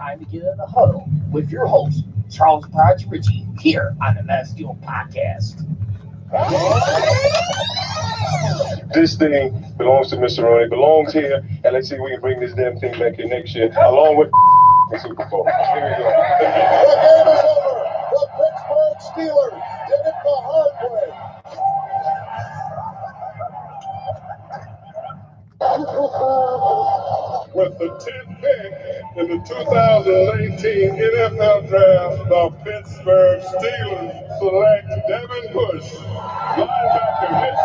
time to get in the huddle with your host, Charles Podge Ritchie, here on the Mass Steel Podcast. This thing belongs to Mr. Roney, belongs here, and let's see if we can bring this damn thing back here next year, along with the Super Bowl. Here we go. The game is over. The Pittsburgh Steelers did it the hard way. With the 10th pick in the 2018 NFL Draft, the Pittsburgh Steelers select Devin Bush, linebacker,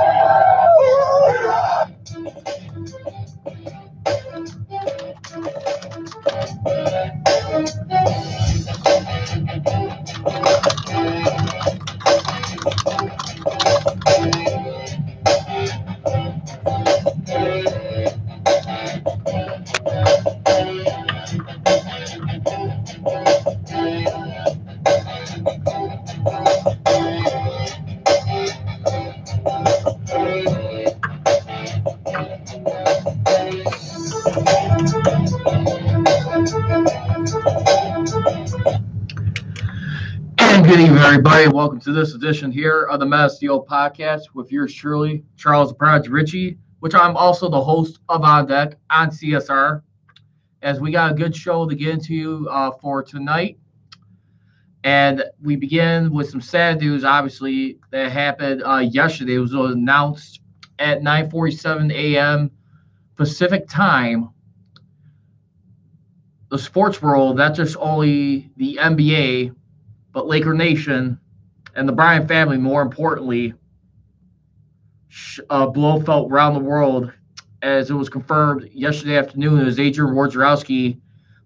Good evening, everybody. Welcome to this edition here of the Mass Steel Podcast with yours truly, Charles Podge Ritchie, which I'm also the host of On Deck on CSR. As we got a good show to get into for tonight, and we begin with some sad news. Obviously, that happened yesterday. It was announced at 9:47 a.m. Pacific time. The sports world, not just only the NBA, but Laker Nation and the Bryant family, more importantly, blow felt around the world as it was confirmed yesterday afternoon as Adrian Wojnarowski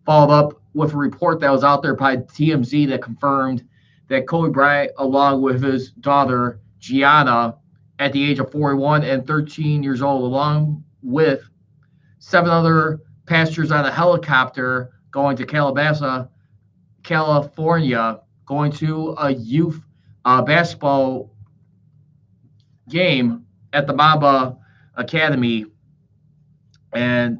followed up with a report that was out there by TMZ that confirmed that Kobe Bryant, along with his daughter Gianna, at the age of 41 and 13 years old, along with 7 other passengers on a helicopter going to Calabasas, California, going to a youth basketball game at the Mamba Academy. And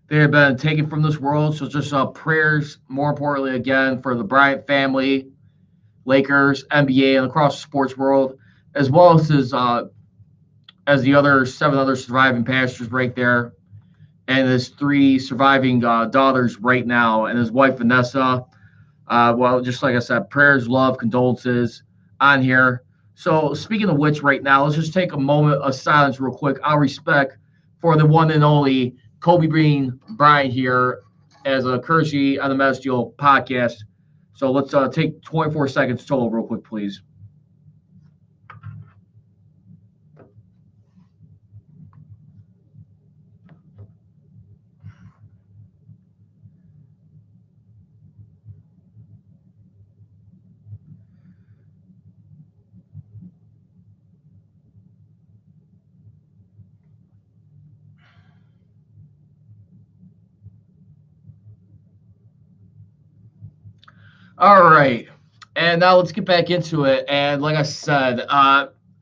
they have been taken from this world. So just prayers, more importantly, again, for the Bryant family, Lakers, NBA, and across the sports world, as well as the other 7 other surviving passengers right there, and his 3 surviving daughters right now, and his wife, Vanessa. Well, just like I said, prayers, love, condolences on here. So speaking of which, right now, let's just take a moment of silence real quick. Our respect for the one and only Kobe Bryant here as a courtesy on the Mass Steel Podcast. So let's take 24 seconds total real quick, please. All right, and now let's get back into it. And like I said,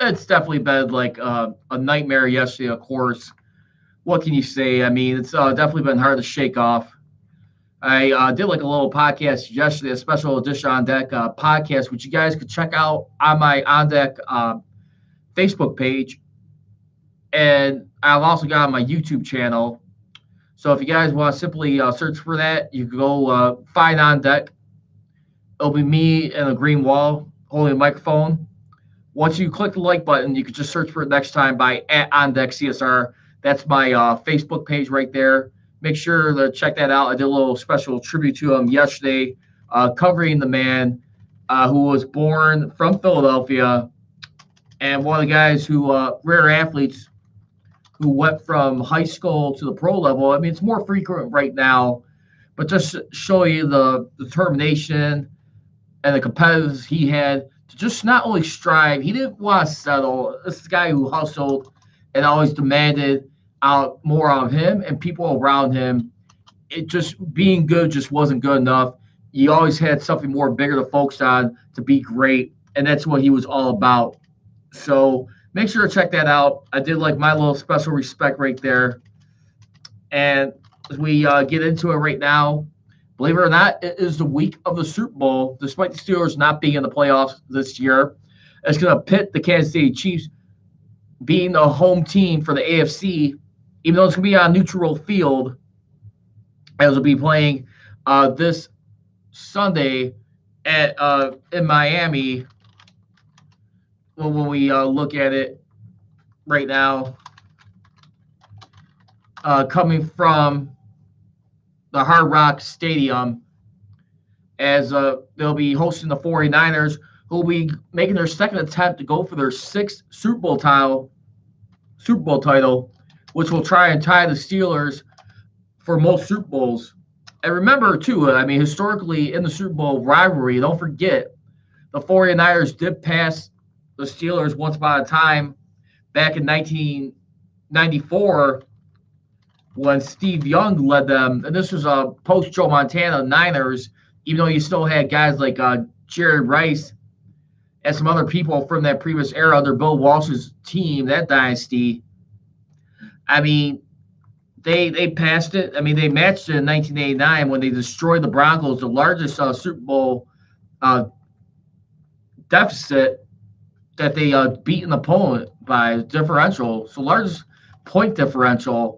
it's definitely been like a nightmare yesterday, of course. What can you say? I mean, it's definitely been hard to shake off. I did like a little podcast yesterday, a special edition On Deck podcast, which you guys could check out on my On Deck Facebook page. And I've also got on my YouTube channel. So if you guys want to simply search for that, you can go find On Deck. It'll be me and a green wall holding a microphone. Once you click the like button, you can just search for it next time by @OnDeckCSR. That's my Facebook page right there. Make sure to check that out. I did a little special tribute to him yesterday, covering the man who was born from Philadelphia and one of the guys who, rare athletes who went from high school to the pro level. I mean, it's more frequent right now, but just show you the determination and the competitiveness he had to just not only strive. He didn't want to settle. This is a guy who hustled and always demanded out more of him and people around him. It just being good just wasn't good enough. He always had something more bigger to focus on to be great, and that's what he was all about. So make sure to check that out. I did like my little special respect right there. And as we get into it right now, Believe it or not, it is the week of the Super Bowl, despite the Steelers not being in the playoffs this year. It's going to pit the Kansas City Chiefs being the home team for the AFC, even though it's going to be on neutral field, as will be playing this Sunday at in Miami. Well, when we look at it right now, coming from the Hard Rock Stadium, as they'll be hosting the 49ers, who will be making their second attempt to go for their sixth Super Bowl title, which will try and tie the Steelers for most Super Bowls. And remember, too, I mean, historically in the Super Bowl rivalry, don't forget, the 49ers did pass the Steelers once upon a time back in 1994 when Steve Young led them. And this was post-Joe Montana Niners, even though you still had guys like Jerry Rice and some other people from that previous era under Bill Walsh's team, that dynasty. I mean, they passed it. I mean, they matched it in 1989 when they destroyed the Broncos, the largest Super Bowl deficit that they beat an opponent by differential. So largest point differential.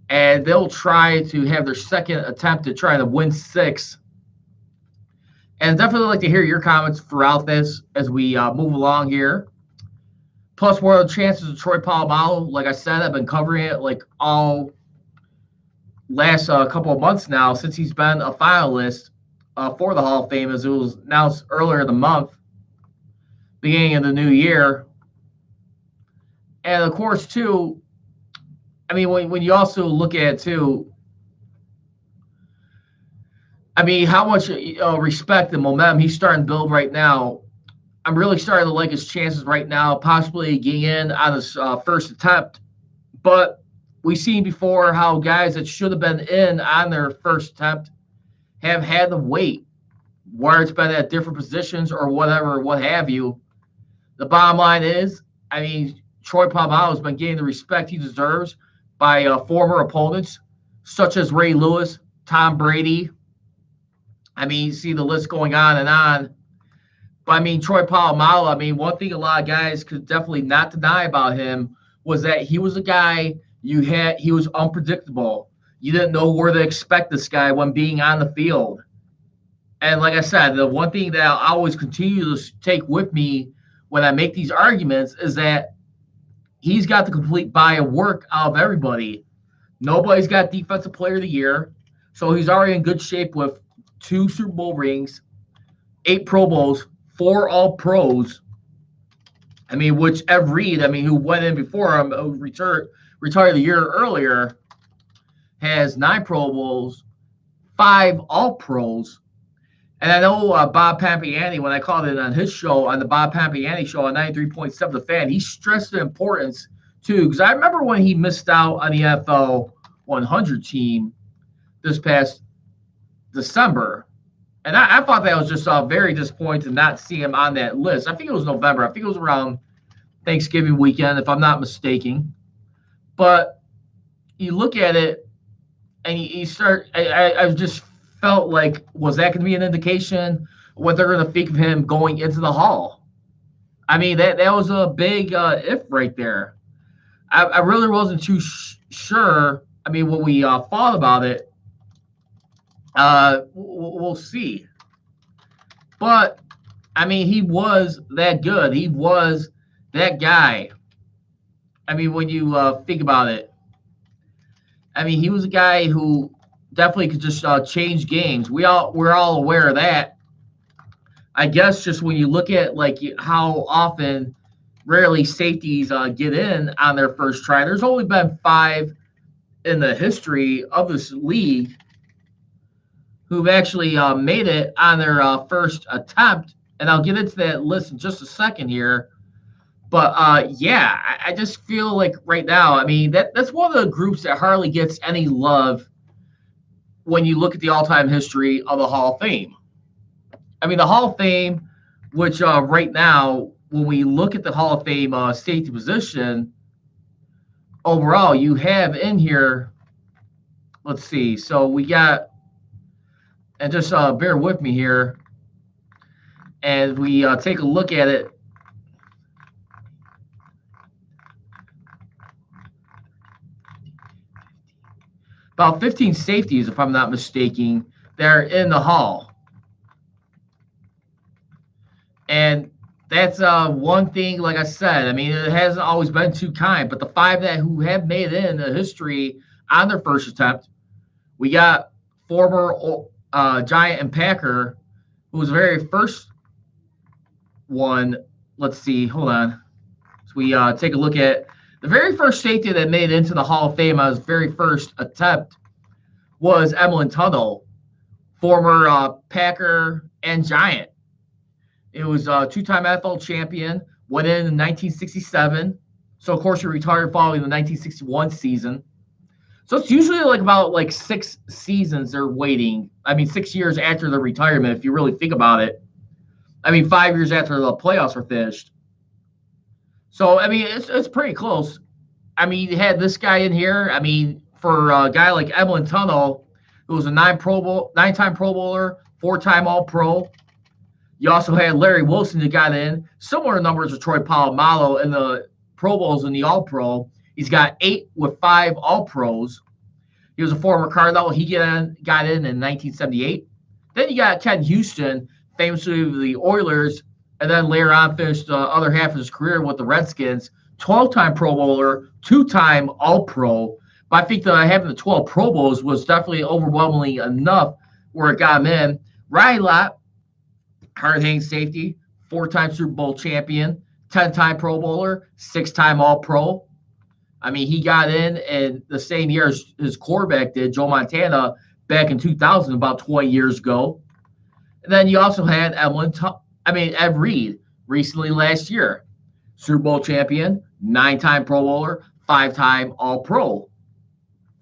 And they'll try to have their second attempt to try to win 6. And definitely like to hear your comments throughout this as we move along here. Plus, what are the chances of Troy Polamalu? Like I said, I've been covering it like all last couple of months now since he's been a finalist for the Hall of Fame, as it was announced earlier in the month, beginning of the new year. And of course, too, I mean, when you also look at it, too, I mean, how much respect and momentum he's starting to build right now. I'm really starting to like his chances right now, possibly getting in on his first attempt. But we've seen before how guys that should have been in on their first attempt have had to wait, where it's been at different positions or whatever, what have you. The bottom line is, I mean, Troy Polamalu has been getting the respect he deserves by former opponents, such as Ray Lewis, Tom Brady. I mean, you see the list going on and on. But, I mean, Troy Polamalu, I mean, one thing a lot of guys could definitely not deny about him was that he was a guy he was unpredictable. You didn't know where to expect this guy when being on the field. And like I said, the one thing that I'll always continue to take with me when I make these arguments is that he's got the complete body of work out of everybody. Nobody's got Defensive Player of the Year, so he's already in good shape with 2 Super Bowl rings, 8 Pro Bowls, 4 All-Pros. I mean, which Ed Reed, I mean, who went in before him, retired the year earlier, has 9 Pro Bowls, 5 All-Pros. And I know Bob Pompeani, when I called it on his show, on the Bob Pompeani show on 93.7 The Fan, he stressed the importance, too, because I remember when he missed out on the NFL 100 team this past December. And I thought that was just very disappointing to not see him on that list. I think it was November. I think it was around Thanksgiving weekend, if I'm not mistaken. But you look at it, and you start – I just felt like, was that going to be an indication what they're going to think of him going into the Hall? I mean, that was a big if right there. I really wasn't too sure. I mean, when we thought about it, we'll see. But, I mean, he was that good. He was that guy. I mean, when you think about it, I mean, he was a guy who definitely could just change games. We're all aware of that. I guess just when you look at like how often, rarely safeties get in on their first try. There's only been 5 in the history of this league who've actually made it on their first attempt. And I'll get into that list in just a second here. But, yeah, I just feel like right now, I mean, that's one of the groups that hardly gets any love when you look at the all-time history of the Hall of Fame. I mean, the Hall of Fame, which right now, when we look at the Hall of Fame safety position, overall, you have in here, let's see, so we got And just bear with me here as we take a look at it. About 15 safeties, if I'm not mistaken, they're in the Hall. And that's one thing, like I said, I mean, it hasn't always been too kind, but the five who have made it in the history on their first attempt, we got former Giant and Packer, who was the very first one. Let's see, hold on. So we take a look at the very first safety that made it into the Hall of Fame on his very first attempt was Emlen Tuttle, former Packer and Giant. It was a two-time NFL champion, went in 1967. So, of course, he retired following the 1961 season. So it's usually about 6 seasons they're waiting. I mean, 6 years after the retirement, if you really think about it. I mean, 5 years after the playoffs were finished. So, I mean, it's pretty close. I mean, you had this guy in here. I mean, for a guy like Emlen Tuttle, who was a 9-time Pro Bowler, 4-time All-Pro. You also had Larry Wilson that got in. Similar numbers to Troy Polamalu in the Pro Bowls and the All-Pro. He's got 8 with 5 All-Pros. He was a former Cardinal. He got in 1978. Then you got Ken Houston, famously of the Oilers, and then later on finished the other half of his career with the Redskins. 12-time Pro Bowler, 2-time All-Pro. But I think that having the 12 Pro Bowls was definitely overwhelmingly enough where it got him in. Riley Lott, hard-hitting safety, 4-time Super Bowl champion, 10-time Pro Bowler, 6-time All-Pro. I mean, he got in the same year as his quarterback did, Joe Montana, back in 2000, about 20 years ago. And then you also had Ed Reed, recently last year, Super Bowl champion, 9-time Pro Bowler, 5-time All-Pro.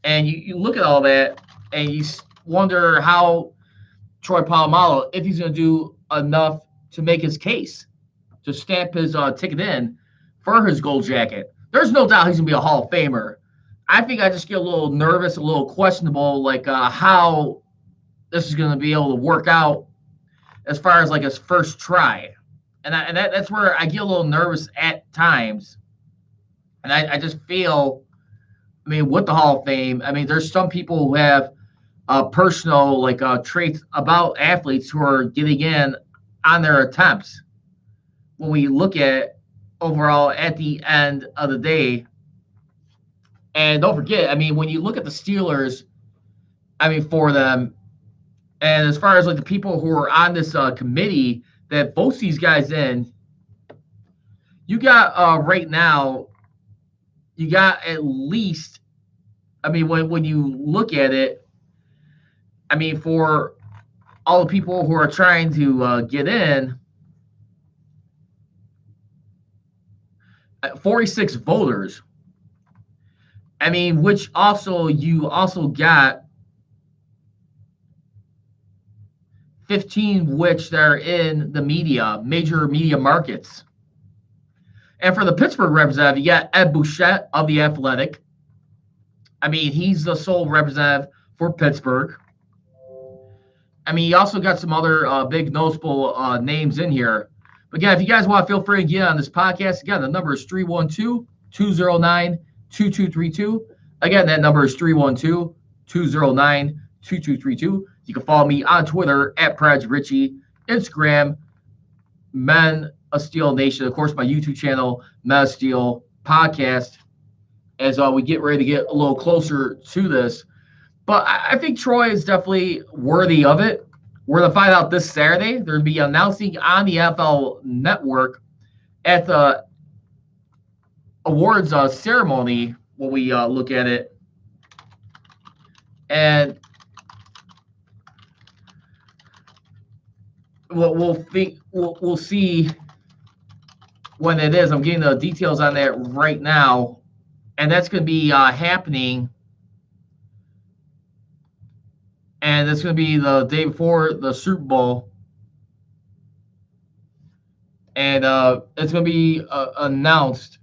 And you look at all that, and you wonder how Troy Polamalu, if he's going to do enough to make his case, to stamp his ticket in for his gold jacket. There's no doubt he's going to be a Hall of Famer. I think I just get a little nervous, a little questionable, how this is going to be able to work out as far as his first try. And that's where I get a little nervous at times. And I just feel, I mean, with the Hall of Fame, I mean, there's some people who have personal traits about athletes who are getting in on their attempts. When we look at overall at the end of the day, and don't forget, I mean, when you look at the Steelers, I mean, for them, and as far as the people who are on this committee that votes these guys in, you got right now, you got at least, I mean, when you look at it, I mean, for all the people who are trying to get in, 46 voters. I mean, which also you also got 15 which that are in the media, major media markets. And for the Pittsburgh representative, you got Ed Bouchette of The Athletic. I mean, he's the sole representative for Pittsburgh. I mean, you also got some other big noticeable names in here. But again, if you guys want to feel free to get on this podcast, again, the number is 312-209-2232. Again, that number is 312-209-2232. You can follow me on Twitter at Praj Richie, Instagram, Men of Steel Nation, of course, my YouTube channel, Men of Steel Podcast, as we get ready to get a little closer to this. But I think Troy is definitely worthy of it. We're going to find out this Saturday. They're going to be announcing on the NFL Network at the awards ceremony when we look at it. And we'll see when it is. I'm getting the details on that right now. And that's going to be happening. And it's going to be the day before the Super Bowl. And it's going to be announced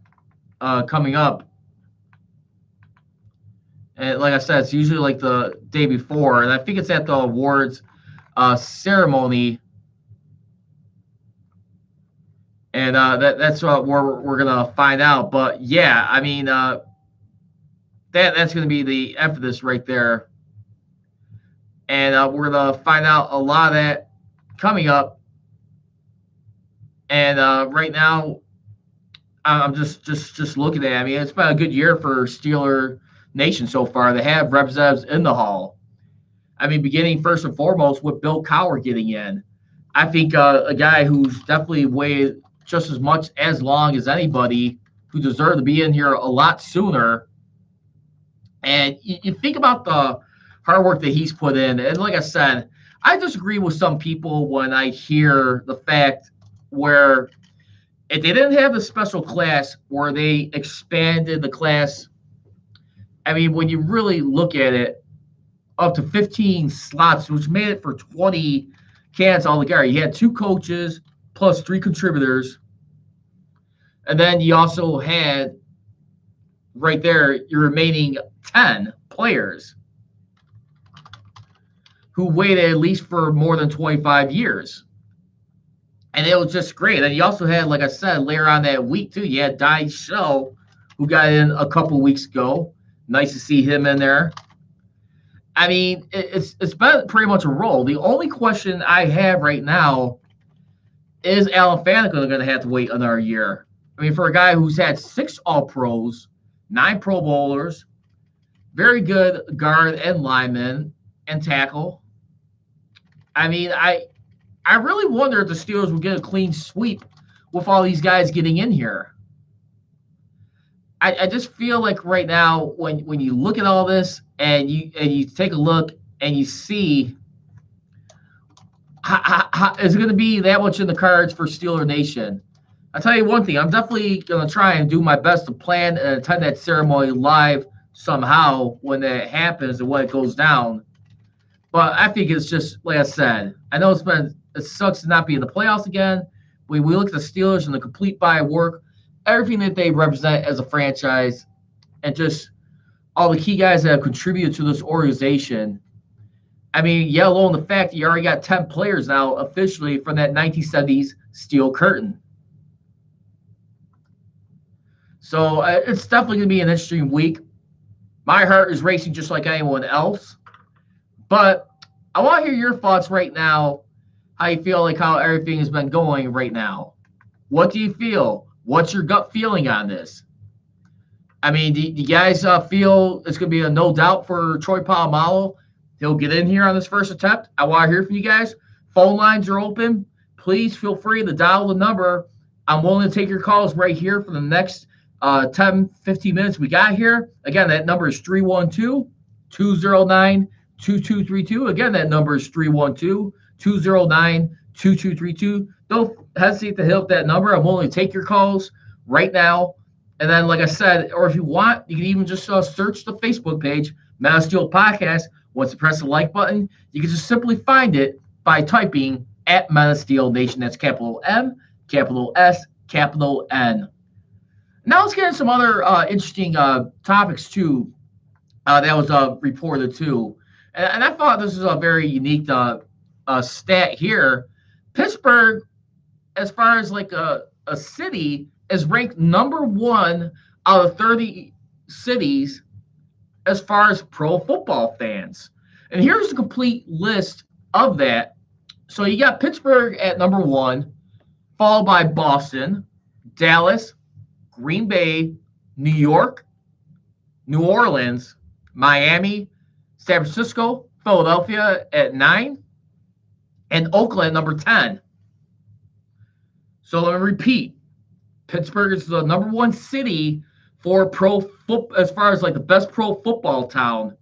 coming up. And like I said, it's usually the day before. And I think it's at the awards ceremony. And that's what we're gonna find out. But yeah, I mean that's gonna be the end of this right there. And we're gonna find out a lot of that coming up. And right now, I'm just looking at it. I mean, it's been a good year for Steeler Nation so far. They have representatives in the Hall. I mean, beginning first and foremost with Bill Cowher getting in. I think a guy who's definitely weighed just as much as long as anybody who deserved to be in here a lot sooner. And you think about the hard work that he's put in. And like I said, I disagree with some people when I hear the fact where if they didn't have the special class where they expanded the class, I mean, when you really look at it, up to 15 slots, which made it for 20 cans altogether. You had 2 coaches plus 3 contributors. And then you also had right there your remaining 10 players who waited at least for more than 25 years. And it was just great. And you also had, like I said, later on that week, too, you had Donnie Shell, who got in a couple weeks ago. Nice to see him in there. I mean, it's been pretty much a roll. The only question I have right now is Alan Faneca going to have to wait another year? I mean, for a guy who's had 6 All-Pros, 9 Pro Bowlers, very good guard and lineman and tackle. I mean, I really wonder if the Steelers will get a clean sweep with all these guys getting in here. I just feel like right now when you look at all this and you take a look and you see how is it going to be that much in the cards for Steeler Nation? I'll tell you one thing. I'm definitely going to try and do my best to plan and attend that ceremony live somehow when that happens and when it goes down. But I think it's just, like I said, I know it sucks to not be in the playoffs again. When we look at the Steelers and the complete body of work, everything that they represent as a franchise, and just all the key guys that have contributed to this organization. I mean, yeah, alone the fact that you already got 10 players now officially from that 1970s Steel Curtain. So it's definitely going to be an interesting week. My heart is racing just like anyone else. But I want to hear your thoughts right now, how you feel like how everything has been going right now. What do you feel? What's your gut feeling on this? I mean, do you guys feel it's going to be a no doubt for Troy Polamalu? He'll get in here on this first attempt. I want to hear from you guys. Phone lines are open. Please feel free to dial the number. I'm willing to take your calls right here for the next 10, 15 minutes we got here. Again, that number is 312-209-2232. Again, that number is 312-209-2232. Don't hesitate to hit up that number. I'm willing to take your calls right now. And then, like I said, or if you want, you can even just search the Facebook page, Men of Steel Podcast. Once you press the like button, you can just simply find it by typing at Men of Steel Nation. That's capital M, capital S, capital N. Now let's get into some other interesting topics, too, that was reported, too. And I thought this was a very unique stat here. Pittsburgh, as far as like a city, is ranked number 1 out of 30 cities as far as pro football fans. And here's the complete list of that. So you got Pittsburgh at number 1, followed by Boston, Dallas, Green Bay, New York, New Orleans, Miami, San Francisco, Philadelphia at 9, and Oakland number 10. So let me repeat. Pittsburgh is the number 1 city for pro football, as far as like the best pro football town.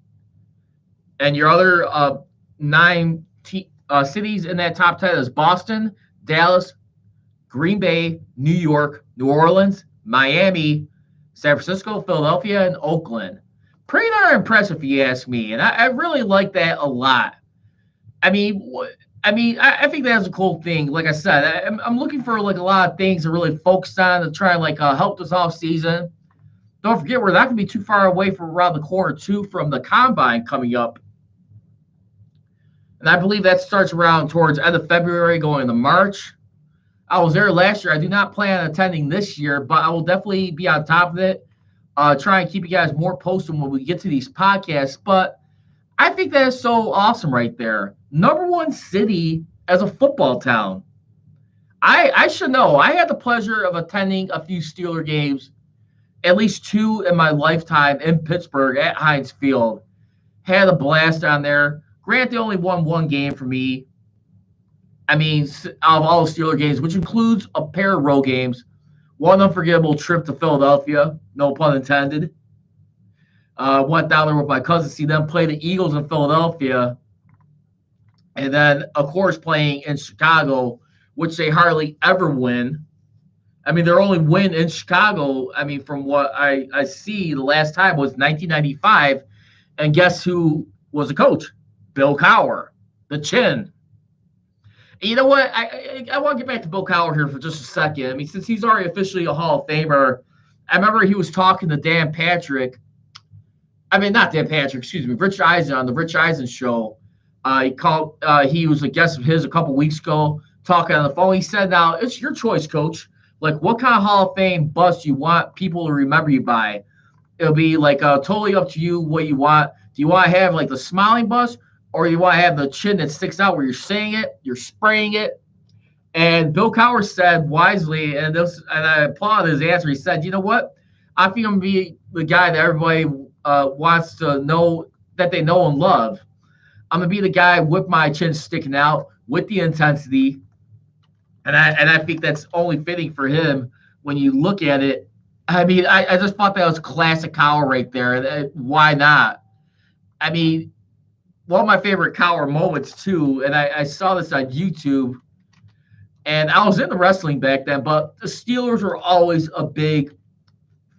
And your other 9 cities in that top 10 is Boston, Dallas, Green Bay, New York, New Orleans, Miami, San Francisco, Philadelphia, and Oakland. Pretty darn impressive if you ask me. And I really like that a lot. I think that's a cool thing. Like I said, I'm looking for like a lot of things to really focus on to try and like help this off season. Don't forget, we're not going to be too far away from around the corner too from the combine coming up And I believe that starts around towards end of February going into March. I was there last year. I do not plan on attending this year, but I will definitely be on top of it. Try and keep you guys more posted when we get to these podcasts. But I think that is so awesome right there. Number one city as a football town. I should know. I had the pleasure of attending a few Steeler games, at least 2 in my lifetime in Pittsburgh at Heinz Field. Had a blast on there. Grant, they only won 1 game for me. I mean, out of all the Steeler games, which includes a pair of road games, one unforgettable trip to Philadelphia, no pun intended. Went down there with my cousin to see them play the Eagles in Philadelphia. And then, of course, playing in Chicago, which they hardly ever win. I mean, their only win in Chicago, I mean, from what I see, the last time was 1995. And guess who was the coach? Bill Cowher, the Chin. And you know what? I want to get back to Bill Cowher here for just a second. I mean, since he's already officially a Hall of Famer, I remember he was talking to Dan Patrick. I mean, not Dan Patrick, excuse me, Rich Eisen on the Rich Eisen show. He was a guest of his a couple weeks ago, talking on the phone. He said, now, it's your choice, coach. Like, what kind of Hall of Fame bus do you want people to remember you by? It'll be, like, totally up to you what you want. Do you want to have, like, the smiling bus, or you want to have the chin that sticks out where you're saying it, you're spraying it? And Bill Cowher said wisely, and I applaud his answer. He said, you know what? I think I'm going to be the guy that everybody wants to know, that they know and love. I'm going to be the guy with my chin sticking out, with the intensity. And I think that's only fitting for him when you look at it. I mean, I just thought that was classic Cowher right there. Why not? I mean, one of my favorite Cowher moments, too, and I saw this on YouTube, and I was in the wrestling back then, but the Steelers were always a big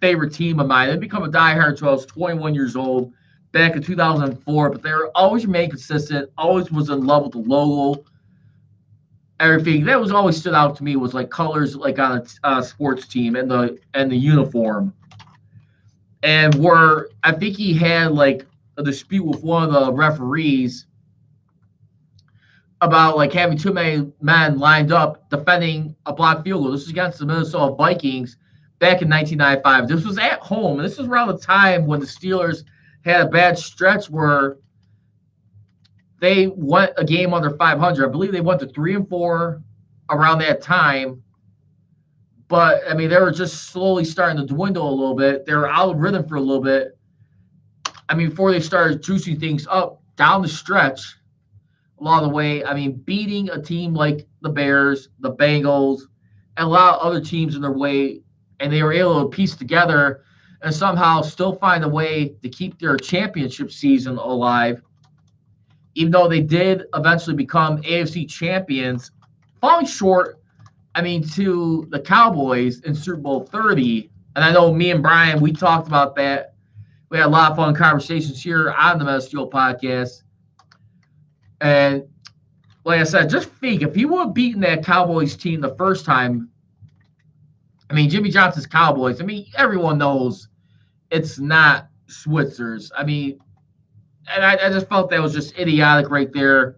favorite team of mine. They become a diehard until I was 21 years old back in 2004, but they were always remained consistent, always was in love with the logo. Everything that was always stood out to me was like colors, like on a sports team and the uniform. And where I think he had like a dispute with one of the referees about like having too many men lined up defending a blocked field goal. This was against the Minnesota Vikings back in 1995. This was at home, and this was around the time when the Steelers had a bad stretch where they went a game under 500. I believe they went to 3-4 around that time. But, I mean, they were just slowly starting to dwindle a little bit. They were out of rhythm for a little bit. I mean, before they started juicing things up down the stretch along the way. I mean, beating a team like the Bears, the Bengals, and a lot of other teams in their way. And they were able to piece together and somehow still find a way to keep their championship season alive. Even though they did eventually become AFC champions, falling short, I mean, to the Cowboys in Super Bowl 30. And I know me and Brian, we talked about that. We had a lot of fun conversations here on the Metal Steel podcast. And like I said, just think, if he would have beaten that Cowboys team the first time, I mean, Jimmy Johnson's Cowboys, I mean, everyone knows it's not Switzer's. I mean, and I just felt that was just idiotic right there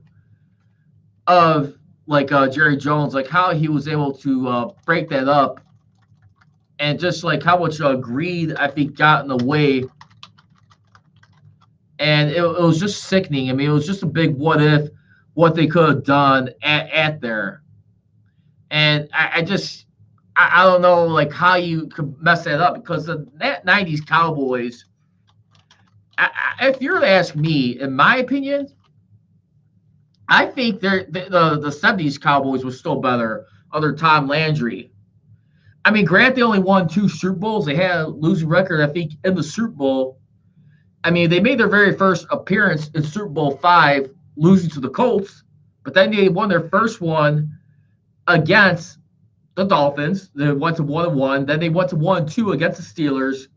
of, like, Jerry Jones, like, how he was able to break that up and just, like, how much greed, I think, got in the way. And it was just sickening. I mean, it was just a big what if, what they could have done at there. And I don't know, like, how you could mess that up, because the 90s Cowboys, if you're to ask me, in my opinion, I think the 70s Cowboys was still better under Tom Landry. I mean, Grant, they only won 2 Super Bowls. They had a losing record, I think, in the Super Bowl. I mean, they made their very first appearance in Super Bowl 5, losing to the Colts. But then they won their first one against the Dolphins. They went to 1-1. Then they went to 1-2 against the Steelers.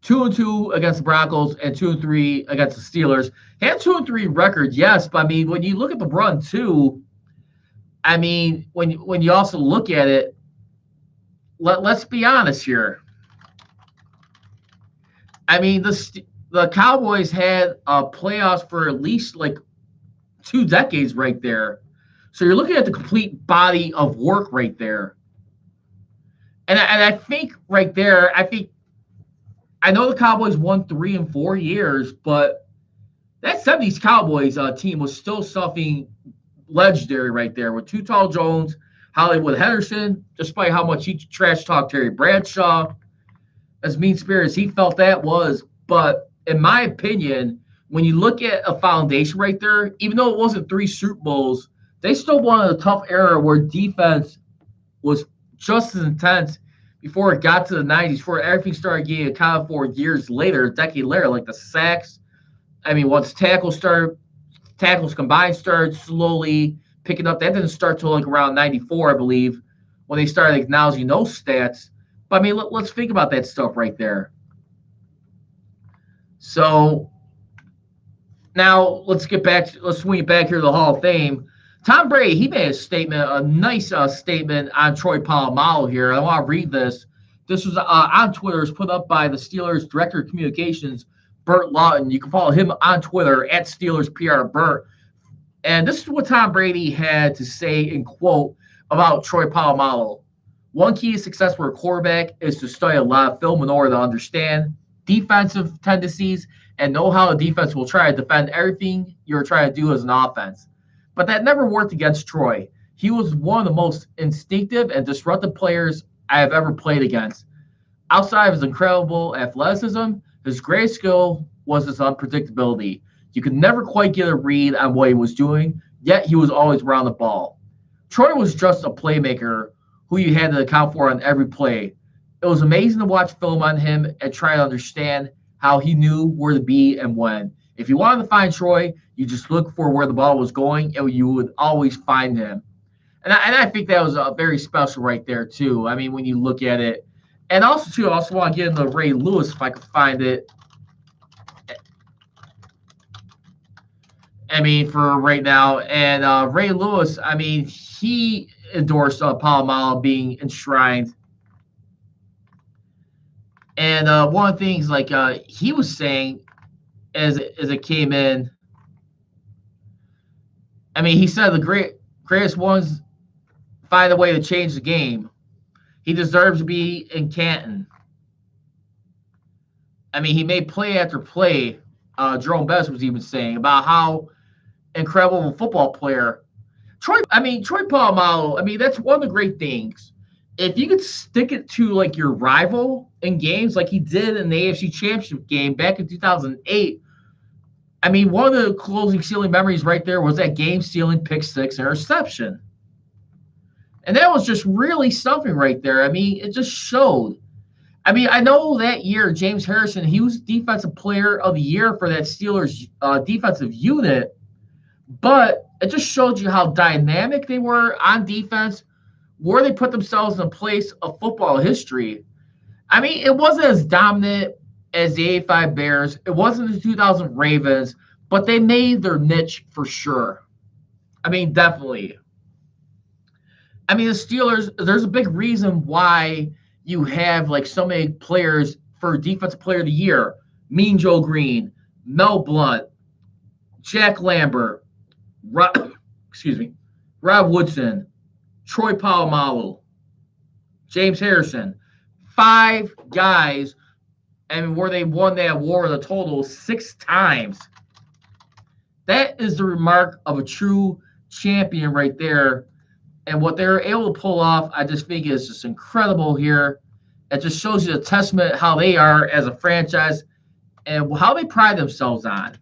2-2 against the Broncos, and 2-3 against the Steelers. Had 2-3 record, yes, but I mean, when you look at the run too, I mean, when you also look at it, let's be honest here. I mean, the Cowboys had playoffs for at least like 2 decades right there. So you're looking at the complete body of work right there. And I think right there, I know the Cowboys won 3 and 4 years, but that 70s Cowboys team was still something legendary right there with Too Tall Jones, Hollywood Henderson, despite how much he trash talked Terry Bradshaw, as mean-spirited as he felt that was. But in my opinion, when you look at a foundation right there, even though it wasn't 3 Super Bowls, they still won in a tough era where defense was just as intense before it got to the 90s, before everything started getting accounted for years later, a decade later, like the sacks. I mean, once tackles combined started slowly picking up. That didn't start till like around 94, I believe, when they started acknowledging those stats. But I mean, let's think about that stuff right there. So now let's swing it back here to the Hall of Fame. Tom Brady, he made a nice statement on Troy Polamalu here. I want to read this. This was on Twitter. It was put up by the Steelers Director of Communications, Burt Lawton. You can follow him on Twitter at SteelersPRBurt. And this is what Tom Brady had to say in quote about Troy Polamalu. One key to success for a quarterback is to study a lot of film in order to understand defensive tendencies and know how a defense will try to defend everything you're trying to do as an offense. But that never worked against Troy. He was one of the most instinctive and disruptive players I have ever played against. Outside of his incredible athleticism, his greatest skill was his unpredictability. You could never quite get a read on what he was doing, yet he was always around the ball. Troy was just a playmaker who you had to account for on every play. It was amazing to watch film on him and try to understand how he knew where to be and when. If you wanted to find Troy, you just look for where the ball was going, and you would always find him. And I think that was very special right there, too. I mean, when you look at it. And also, too, I also want to get into Ray Lewis, if I could find it. I mean, for right now. And Ray Lewis, I mean, he endorsed Polamalu being enshrined. And one of the things, like, he was saying as it came in, I mean, he said the greatest ones find a way to change the game. He deserves to be in Canton. I mean, he made play after play. Jerome Bettis was even saying about how incredible of a football player. Troy Polamalu, I mean, that's one of the great things. If you could stick it to, like, your rival in games like he did in the AFC Championship game back in 2008, I mean, one of the closing ceiling memories right there was that game-stealing pick-six interception. And that was just really something right there. I mean, it just showed. I mean, I know that year, James Harrison, he was Defensive Player of the Year for that Steelers defensive unit, but it just showed you how dynamic they were on defense, where they put themselves in a place of football history. I mean, it wasn't as dominant as the 85 Bears. It wasn't the 2000 Ravens, but they made their niche for sure. I mean, definitely. I mean, the Steelers, there's a big reason why you have, like, so many players for Defensive Player of the Year. Mean Joe Green, Mel Blount, Jack Lambert, Rob Woodson, Troy Polamalu, James Harrison. 5 guys, and where they won that award a total 6 times. That is the remark of a true champion right there. And what they're able to pull off, I just think is just incredible here. It just shows you the testament how they are as a franchise and how they pride themselves on.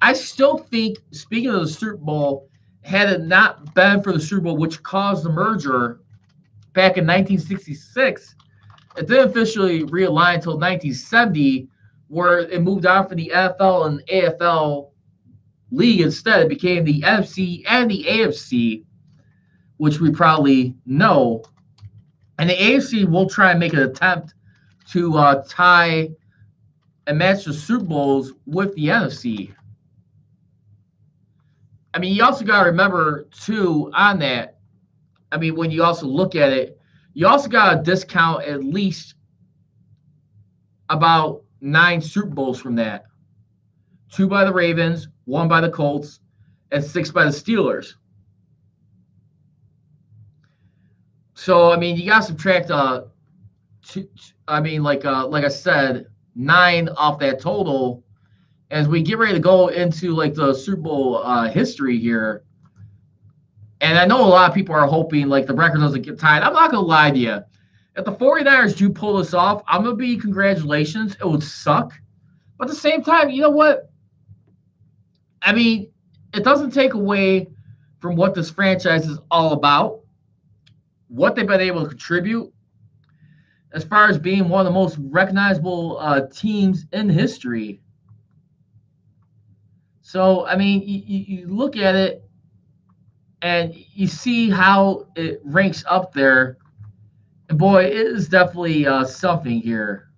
I still think, speaking of the Super Bowl, had it not been for the Super Bowl, which caused the merger back in 1966, it didn't officially realign until 1970, where it moved on from the NFL and AFL league. Instead, it became the NFC and the AFC, which we probably know. And the AFC will try and make an attempt to tie and match the Super Bowls with the NFC. I mean, you also got to remember, too, on that, I mean, when you also look at it, you also got to discount at least about 9 Super Bowls from that. 2 by the Ravens, 1 by the Colts, and 6 by the Steelers. So I mean, you got to subtract like I said, 9 off that total as we get ready to go into like the Super Bowl history here. And I know a lot of people are hoping like the record doesn't get tied. I'm not gonna lie to you. If the 49ers do pull this off, I'm gonna be congratulations. It would suck. But at the same time, you know what? I mean, it doesn't take away from what this franchise is all about, what they've been able to contribute, as far as being one of the most recognizable teams in history. So, I mean, you look at it and you see how it ranks up there. And boy, it is definitely something here.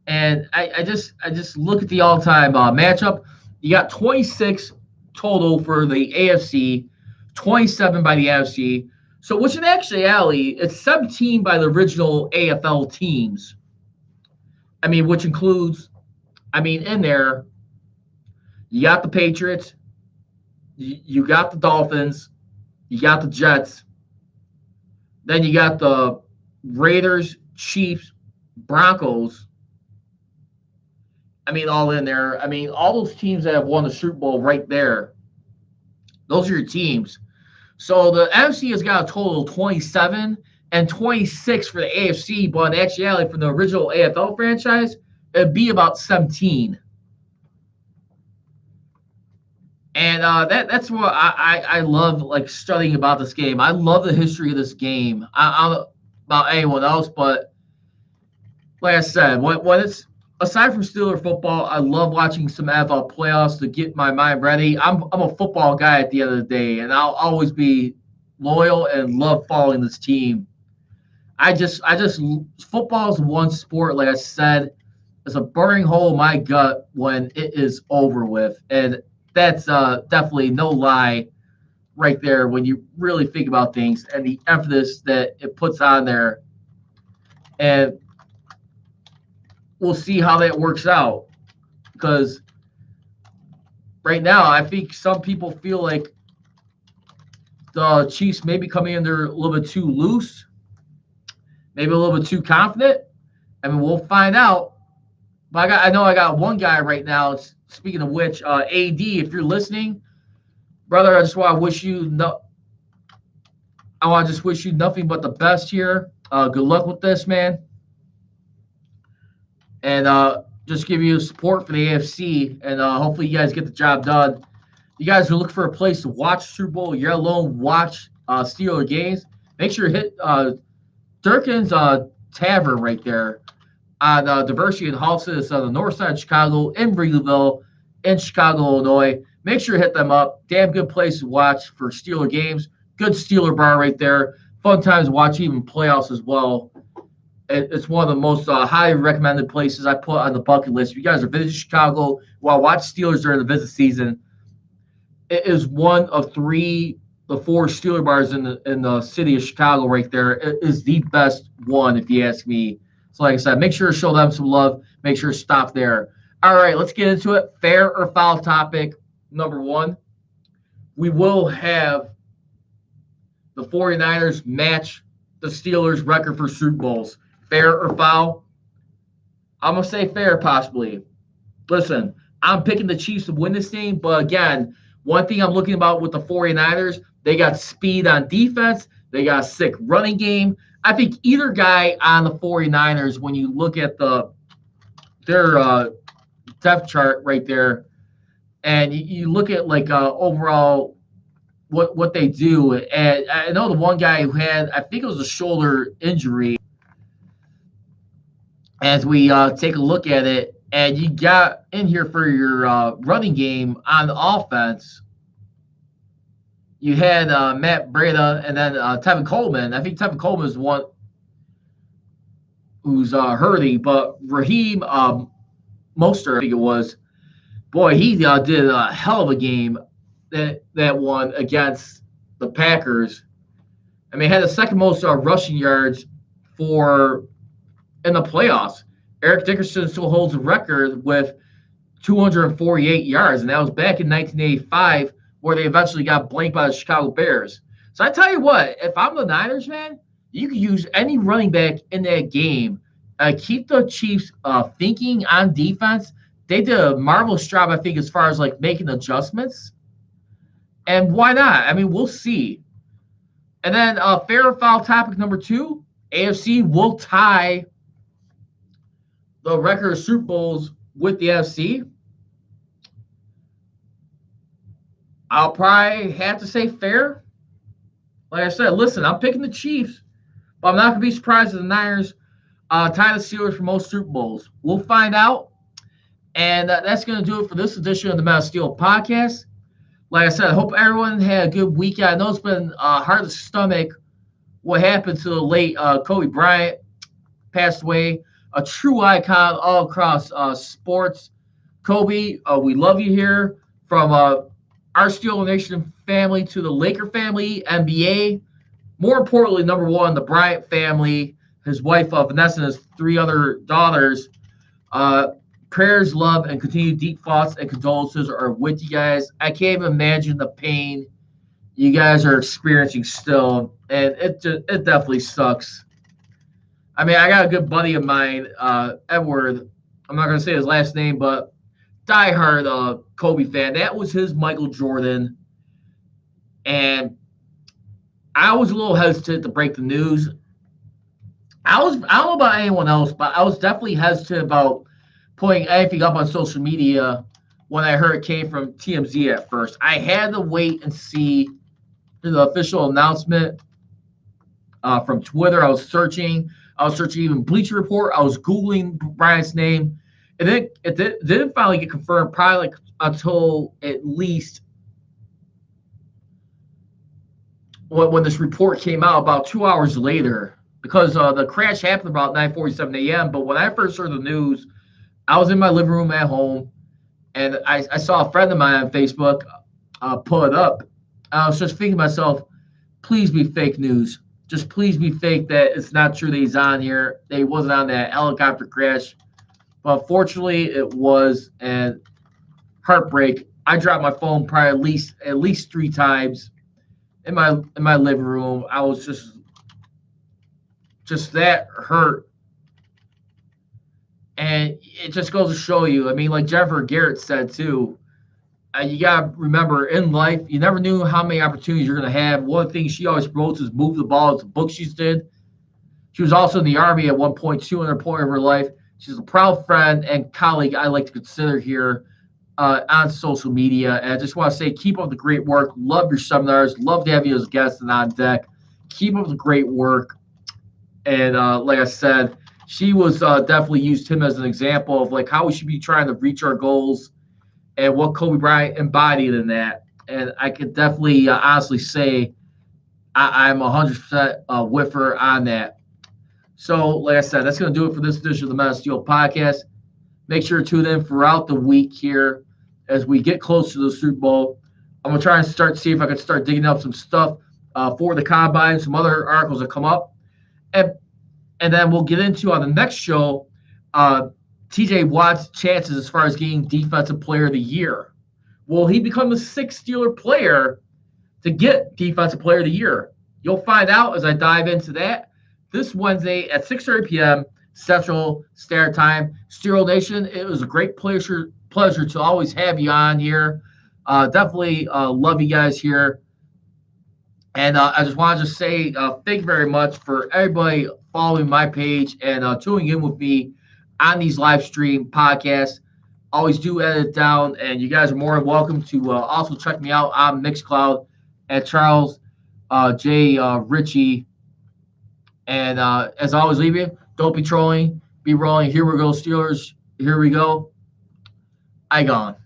And I just look at the all-time matchup. You got 26 total for the AFC, 27 by the NFC. So, which in actuality, it's 17 by the original AFL teams. I mean, which includes, in there, you got the Patriots, you got the Dolphins, you got the Jets, then you got the Raiders, Chiefs, Broncos. All in there. All those teams that have won the Super Bowl right there, those are your teams. So the NFC has got a total of 27 and 26 for the AFC, but in actuality, from the original AFL franchise, it'd be about 17. And that's what I love, like, studying about this game. I love the history of this game. I don't know about anyone else, but like I said, when it's aside from Steeler football, I love watching some NFL playoffs to get my mind ready. I'm a football guy at the end of the day, and I'll always be loyal and love following this team. I just football is one sport, like I said, it's a burning hole in my gut when it is over with, and that's definitely no lie right there when you really think about things and the emphasis that it puts on there. And we'll see how that works out, because right now I think some people feel like the Chiefs may be coming in there a little bit too loose, maybe a little bit too confident. We'll find out. But I know I got one guy right now. Speaking of which, AD, if you're listening, brother, I just want to wish you nothing but the best here. Good luck with this, man. And just give you support for the AFC, and hopefully you guys get the job done. You guys are looking for a place to watch Super Bowl, you're alone, watch Steeler games, make sure to hit Durkin's Tavern right there on Diversity and Halston. It's on the north side of Chicago, in Wrigleyville, in Chicago, Illinois. Make sure to hit them up. Damn good place to watch for Steeler games. Good Steeler bar right there. Fun times to watch even playoffs as well. It's one of the most highly recommended places I put on the bucket list. If you guys are visiting Chicago, watch Steelers during the visit season. It is one of the 4 Steeler bars in the city of Chicago right there. It is the best one, if you ask me. So like I said, make sure to show them some love. Make sure to stop there. All right, let's get into it. Fair or foul topic number 1. We will have the 49ers match the Steelers' record for Super Bowls. Fair or foul? I'm going to say fair, possibly. Listen, I'm picking the Chiefs to win this game, but again, one thing I'm looking about with the 49ers, they got speed on defense. They got a sick running game. I think either guy on the 49ers, when you look at their depth chart right there, and you look at like overall what they do, and I know the one guy who had, I think it was a shoulder injury, as we take a look at it, and you got in here for your running game on the offense, you had Matt Breida and then Tevin Coleman. I think Tevin Coleman is one who's hurting, but Raheem Mostert, I think it was, boy, he did a hell of a game that one against the Packers. Had the second most rushing yards in the playoffs. Eric Dickerson still holds a record with 248 yards, and that was back in 1985, where they eventually got blanked by the Chicago Bears. So I tell you what, if I'm the Niners, man, you could use any running back in that game. Keep the Chiefs thinking on defense. They did a marvelous job, I think, as far as like making adjustments. And why not? I mean, we'll see. And then fair or foul topic number 2, AFC will tie the record of Super Bowls with the NFC. I'll probably have to say fair. Like I said, listen, I'm picking the Chiefs, but I'm not going to be surprised if the Niners tie the Steelers for most Super Bowls. We'll find out. And that's going to do it for this edition of the Metal Steel Podcast. Like I said, I hope everyone had a good weekend. I know it's been hard to stomach what happened to the late Kobe Bryant. Passed away, a true icon all across sports. Kobe, we love you here. From our Steel Nation family to the Laker family, NBA. More importantly, number 1, the Bryant family, his wife Vanessa and his 3 other daughters. Prayers, love, and continued deep thoughts and condolences are with you guys. I can't even imagine the pain you guys are experiencing still, and it definitely sucks. I mean, I got a good buddy of mine, Edward. I'm not going to say his last name, but diehard Kobe fan. That was his Michael Jordan. And I was a little hesitant to break the news. I don't know about anyone else, but I was definitely hesitant about putting anything up on social media when I heard it came from TMZ at first. I had to wait and see the official announcement from Twitter. I was searching even Bleacher Report. I was Googling Bryant's name. And then it didn't finally get confirmed probably like until at least when this report came out about 2 hours later, because the crash happened about 9:47 a.m. But when I first heard the news, I was in my living room at home, and I saw a friend of mine on Facebook pull it up. I was just thinking to myself, please be fake news. Just please be fake that it's not true that he's on here, that he wasn't on that helicopter crash. But fortunately, it was, and heartbreak. I dropped my phone probably at least 3 times in my living room. I was just that hurt. And it just goes to show you, I mean, like Jennifer Garrett said too, you got to remember in life, you never knew how many opportunities you're going to have. One of the things she always promotes is move the ball. It's a book she did. She was also in the Army at one point, 200 point of her life. She's a proud friend and colleague I like to consider here on social media. And I just want to say, keep up the great work. Love your seminars. Love to have you as guests and on deck. Keep up the great work. And like I said, she was definitely used him as an example of like how we should be trying to reach our goals and what Kobe Bryant embodied in that. And I could definitely honestly say I'm 100% with her on that. So, like I said, that's going to do it for this edition of the Metal Steel Podcast. Make sure to tune in throughout the week here as we get close to the Super Bowl. I'm going to try and see if I can start digging up some stuff for the Combine, some other articles that come up. And then we'll get into on the next show, TJ Watt's chances as far as getting Defensive Player of the Year. Will he become the 6th Steeler player to get Defensive Player of the Year? You'll find out as I dive into that this Wednesday at 6:30 p.m. Central Standard Time. Steel Nation, it was a great pleasure to always have you on here. Definitely love you guys here. And I just want to say thank you very much for everybody following my page and tuning in with me on these live stream podcasts. Always do edit it down, and you guys are more than welcome to also check me out on Mixcloud at Charles J. Ritchie. And as I always leave you, don't be trolling, be rolling. Here we go, Steelers. Here we go. I gone.